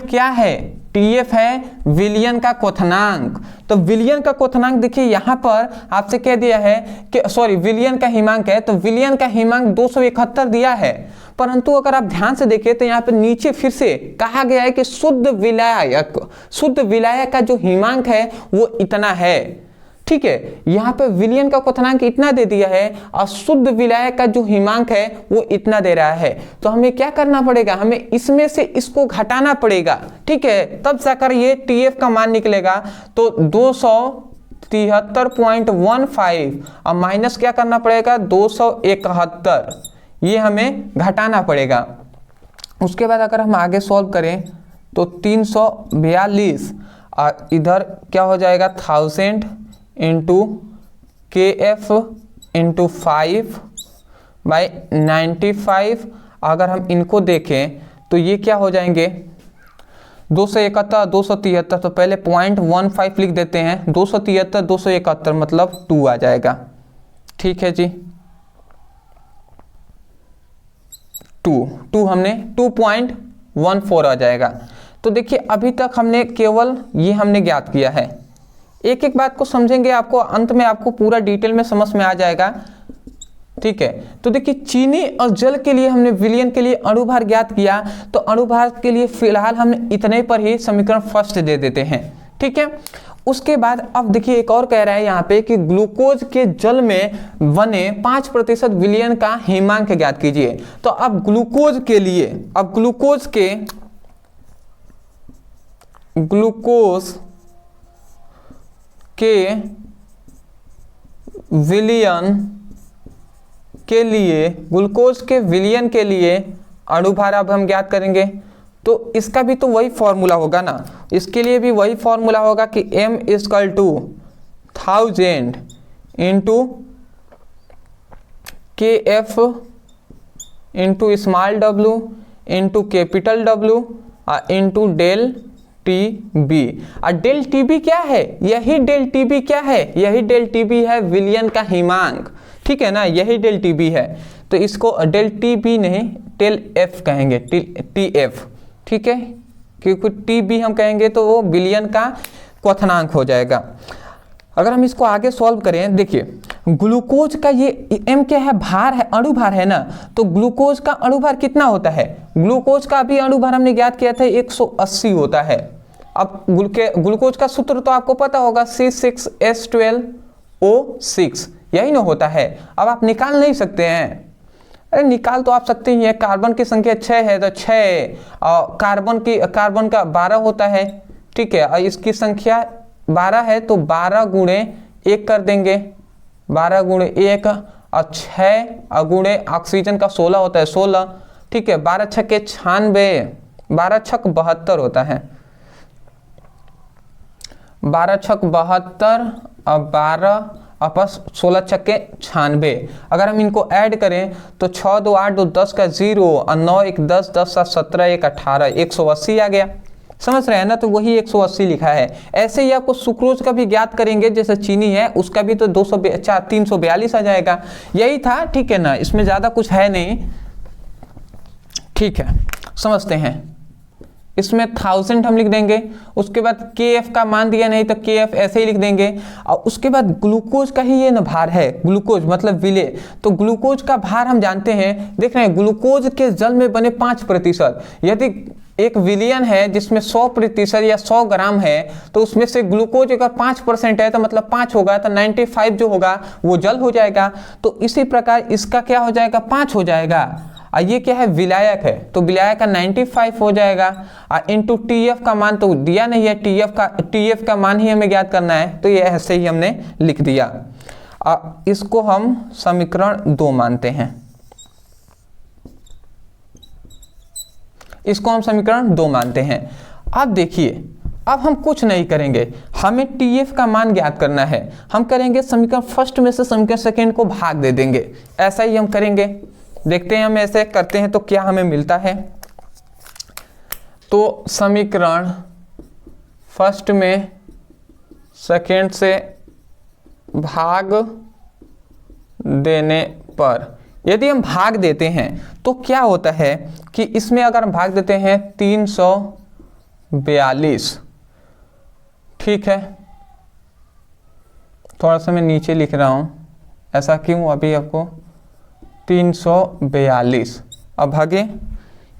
क्या है, TF है विलयन का क्वथनांक। तो विलयन का क्वथनांक देखिए यहाँ पर आपसे कह दिया है कि सॉरी विलयन का हिमांक है, तो विलयन का हिमांक 271 दिया है। परंतु अगर आप ध्यान से देखें तो यहाँ पर नीचे फिर से कहा गया है कि शुद्ध विलायक का जो हिमांक है वो इतना है। ठीक है, यहाँ पे विलयन का क्वथनांक इतना दे दिया है और शुद्ध विलायक का जो हिमांक है वो इतना दे रहा है। तो हमें क्या करना पड़ेगा, हमें इसमें से इसको घटाना पड़ेगा। ठीक है, तब जाकर ये TF का मान निकलेगा। तो 273.15 और माइनस क्या करना पड़ेगा 271, ये हमें घटाना पड़ेगा। उसके बाद अगर हम आगे सॉल्व करें तो 342 और इधर क्या हो जाएगा 1000 इंटू KF इंटू 5/95। अगर हम इनको देखें तो ये क्या हो जाएंगे 271 273, तो पहले 0.15 लिख देते हैं, 273 271 मतलब 2 आ जाएगा। ठीक है जी, 2 हमने 2.14 आ जाएगा। तो देखिए अभी तक हमने केवल ये हमने ज्ञात किया है। एक एक बात को समझेंगे, आपको अंत में आपको पूरा डिटेल में समझ में आ जाएगा। ठीक है, तो देखिए चीनी और जल के लिए हमने विलयन के लिए अणुभार ज्ञात किया, तो अणुभार के लिए फिलहाल हमने इतने पर ही समीकरण फर्स्ट दे देते हैं। ठीक है, उसके बाद अब देखिए एक और कह रहा है यहाँ पे कि ग्लूकोज के जल में बने 5% विलयन का हिमांक ज्ञात कीजिए। तो अब ग्लूकोज के ग्लूकोज के विलयन के लिए अणुभार अब हम ज्ञात करेंगे। तो इसका भी तो वही फॉर्मूला होगा ना, इसके लिए भी वही फॉर्मूला होगा कि M = 1000 into KF into small w into capital W into del TB। और डेल TB क्या है, यही डेल TB क्या है, यही डेल TB है विलयन का हिमांक। ठीक है ना, यही डेल TB है। तो इसको डेल TB नहीं डेल F कहेंगे, TF। ठीक है, क्योंकि TB हम कहेंगे तो वो विलयन का क्वथनांक हो जाएगा। अगर हम इसको आगे सॉल्व करें, देखिए ग्लूकोज का ये M क्या है, भार है, अणुभार है ना, तो ग्लूकोज का अणुभार कितना होता है, ग्लूकोज का भी अणुभार हमने ज्ञात किया था 180 होता है। अब ग्लूकोज का सूत्र तो आपको पता होगा C6H12O6, यही ना होता है। अब आप निकाल नहीं सकते हैं, अरे निकाल तो आप सकते ही हैं। कार्बन की संख्या 6 है तो 6 और कार्बन का 12 होता है। ठीक है, और इसकी संख्या 12 है तो 12 गुणे 1 कर देंगे, 12 गुणे 1 और 6 गुणे ऑक्सीजन का 16 होता है 16। ठीक है, 12 छक्के 96, 12 छक 72 होता है, 12 छक 72 और 12 आपस 16 छक्के 96। अगर हम इनको ऐड करें तो 6 2 8 2 10 का 0 और 9 1 10 10 7 17 1 18 180 आ गया। समझ रहे हैं ना, तो वही 180 लिखा है। ऐसे ही आपको सुक्रोज का भी ज्ञात करेंगे, जैसे चीनी है उसका भी तो 342 आ जाएगा। यही था, ठीक है ना, इसमें ज़्यादा कुछ है नहीं, ठीक है। समझते हैं, इसमें 1000 हम लिख देंगे, उसके बाद KF का मान दिया नहीं तो KF ऐसे ही लिख देंगे। और उसके बाद ग्लूकोज का ही ये न भार है, ग्लूकोज मतलब विलेय, तो ग्लूकोज का भार हम जानते हैं, देख रहे हैं ग्लूकोज के जल में बने 5%। यदि एक विलियन है जिसमें 100% या 100 ग्राम है, तो उसमें से ग्लूकोज अगर 5% है तो मतलब 5 होगा, तो 95 जो होगा वो जल हो जाएगा। तो इसी प्रकार इसका क्या हो जाएगा, 5 हो जाएगा। और ये क्या है, विलायक है, तो विलायक का 95 हो जाएगा। और इंटू TF का मान तो दिया नहीं है, TF का मान ही हमें ज्ञात करना है, तो ये ऐसे ही हमने लिख दिया। इसको हम समीकरण 2 मानते हैं, इसको हम समीकरण 2 मानते हैं। अब देखिए, अब हम कुछ नहीं करेंगे, हमें TF का मान ज्ञात करना है। हम करेंगे समीकरण फर्स्ट में से समीकरण सेकेंड को भाग दे देंगे, ऐसा ही हम करेंगे। देखते हैं हम ऐसे करते हैं तो क्या हमें मिलता है। तो समीकरण फर्स्ट में सेकेंड से भाग देने पर यदि हम भाग देते हैं तो क्या होता है कि इसमें अगर हम भाग देते हैं 342, ठीक है, थोड़ा सा मैं नीचे लिख रहा हूं, ऐसा क्यों, अभी आपको 342 अब भागे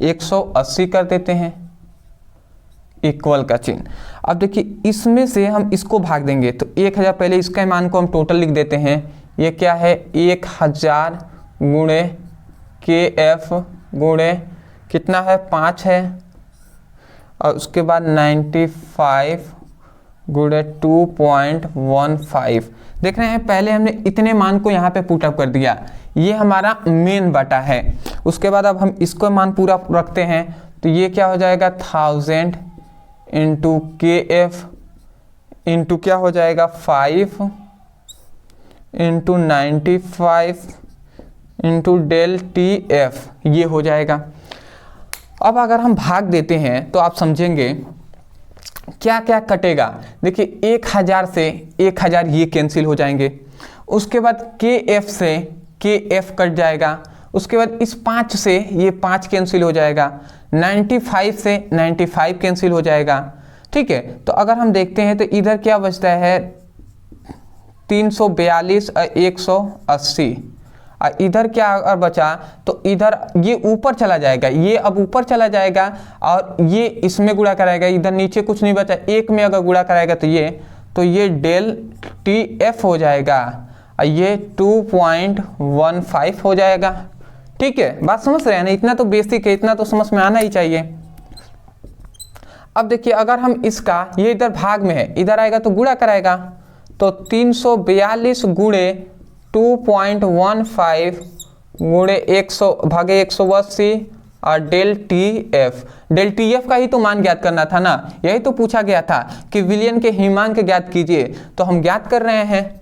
180 कर देते हैं, इक्वल का चिन्ह। अब देखिए इसमें से हम इसको भाग देंगे तो 1000, पहले इसका मान को हम टोटल लिख देते हैं, ये क्या है 1000 गुणे KF गुणे कितना है 5 है, और उसके बाद 95 गुणे 2.15। देख रहे हैं पहले हमने इतने मान को यहाँ पे पुटअप कर दिया, ये हमारा मेन बटा है। उसके बाद अब हम इसको मान पूरा रखते हैं तो ये क्या हो जाएगा 1000 इंटू KF इंटू क्या हो जाएगा 5 इंटू 95 इंटू डेल TF, ये हो जाएगा। अब अगर हम भाग देते हैं तो आप समझेंगे क्या क्या कटेगा। देखिए 1000 से 1000 ये कैंसिल हो जाएंगे, उसके बाद KF से KF कट जाएगा, उसके बाद इस 5 से ये 5 कैंसिल हो जाएगा, 95 से 95 कैंसिल हो जाएगा, ठीक है। तो अगर हम देखते हैं तो इधर क्या बचता है 342 और 180, और इधर क्या अगर बचा तो इधर ये ऊपर चला जाएगा, ये अब ऊपर चला जाएगा और ये इसमें गुणा कराएगा, इधर नीचे कुछ नहीं बचा, एक में अगर गुणा कराएगा तो ये डेल TF हो जाएगा और ये 2.15 हो जाएगा, ठीक है। बात समझ रहे हैं ना, इतना तो बेसिक है, इतना तो समझ में आना ही चाहिए। अब देखिए अगर हम इसका, ये इधर भाग में है, इधर आएगा तो गुणा कराएगा, तो 342 गुणे 2.15 गुणे 100 भागे 180 और डेल TF का ही तो मान ज्ञात करना था ना, यही तो पूछा गया था कि विलियन के हिमांक ज्ञात कीजिए, तो हम ज्ञात कर रहे हैं।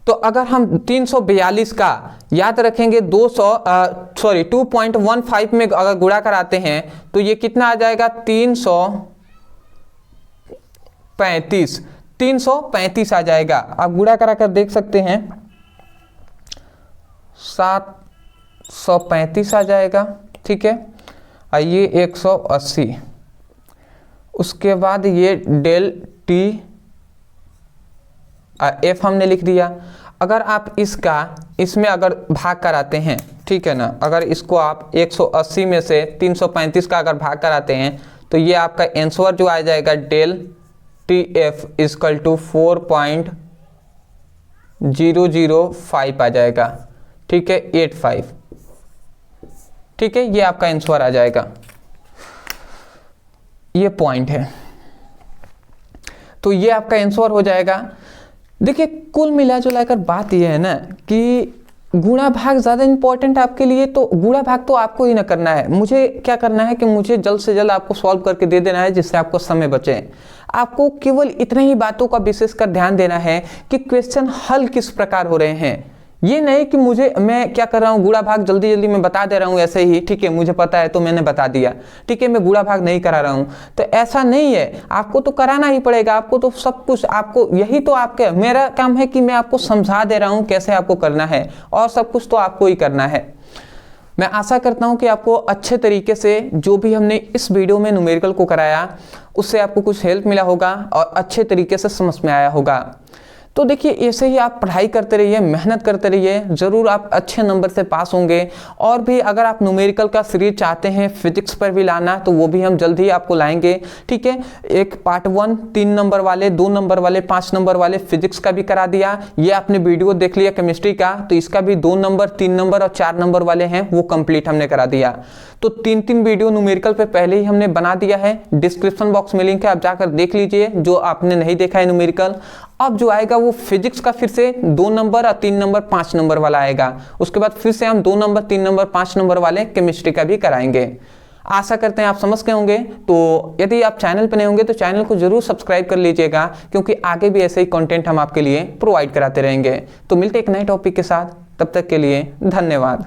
तो अगर हम 342 का याद रखेंगे 2.15 में अगर गुणा कराते हैं तो ये कितना आ जाएगा 335 आ जाएगा। आप गुणा करा कर देख सकते हैं 735 आ जाएगा, ठीक है। और ये 180, उसके बाद ये डेल TF हमने लिख दिया। अगर आप इसमें अगर भाग कराते हैं, ठीक है ना, अगर इसको आप 180 में से 335 का अगर भाग कराते हैं तो ये आपका आंसर जो आ जाएगा डेल TF इक्वल टू 4.005 आ जाएगा, ठीक है, 85, ठीक है, ये आपका आंसर आ जाएगा। ये पॉइंट है, तो ये आपका आंसर हो जाएगा। देखिए कुल मिला जुला कर बात यह है ना कि गुणा भाग ज़्यादा इंपॉर्टेंट आपके लिए, तो गुणा भाग तो आपको ही ना करना है, मुझे क्या करना है कि मुझे जल्द से जल्द आपको सॉल्व करके दे देना है जिससे आपको समय बचे। आपको केवल इतने ही बातों का विशेषकर ध्यान देना है कि क्वेश्चन हल किस प्रकार हो रहे हैं। ये नहीं कि मैं क्या कर रहा हूँ, गुणा भाग जल्दी जल्दी मैं बता दे रहा हूँ ऐसे ही, ठीक है मुझे पता है तो मैंने बता दिया, ठीक है मैं गुणा भाग नहीं करा रहा हूँ, तो ऐसा नहीं है, आपको तो कराना ही पड़ेगा। आपको तो सब कुछ, आपको यही तो आपके, मेरा काम है कि मैं आपको समझा दे रहा हूँ कैसे आपको करना है, और सब कुछ तो आपको ही करना है। मैं आशा करता हूँ कि आपको अच्छे तरीके से जो भी हमने इस वीडियो में न्यूमेरिकल को कराया उससे आपको कुछ हेल्प मिला होगा और अच्छे तरीके से समझ में आया होगा। तो देखिए ऐसे ही आप पढ़ाई करते रहिए, मेहनत करते रहिए, ज़रूर आप अच्छे नंबर से पास होंगे। और भी अगर आप न्यूमेरिकल का सीरीज चाहते हैं फिजिक्स पर भी लाना तो वो भी हम जल्द ही आपको लाएंगे, ठीक है। एक पार्ट 1 3 नंबर वाले, 2 नंबर वाले, 5 नंबर वाले फिजिक्स का भी करा दिया। ये आपने वीडियो देख लिया केमिस्ट्री का, तो इसका भी 2 नंबर, 3 नंबर और 4 नंबर वाले हैं वो कंप्लीट हमने करा दिया। तो 3 वीडियो न्यूमेरिकल पे पहले ही हमने बना दिया है, डिस्क्रिप्शन बॉक्स में लिंक है, आप जाकर देख लीजिए जो आपने नहीं देखा है न्यूमेरिकल। अब जो आएगा वो फिजिक्स का फिर से 2 नंबर और 3 नंबर 5 नंबर वाला आएगा। उसके बाद फिर से हम 2 नंबर 3 नंबर 5 नंबर वाले केमिस्ट्री का भी कराएंगे। आशा करते हैं आप समझ गए होंगे। तो यदि आप चैनल पर नए होंगे तो चैनल को जरूर सब्सक्राइब कर लीजिएगा, क्योंकि आगे भी ऐसे ही कंटेंट हम आपके लिए प्रोवाइड कराते रहेंगे। तो मिलते एक नए टॉपिक के साथ, तब तक के लिए धन्यवाद।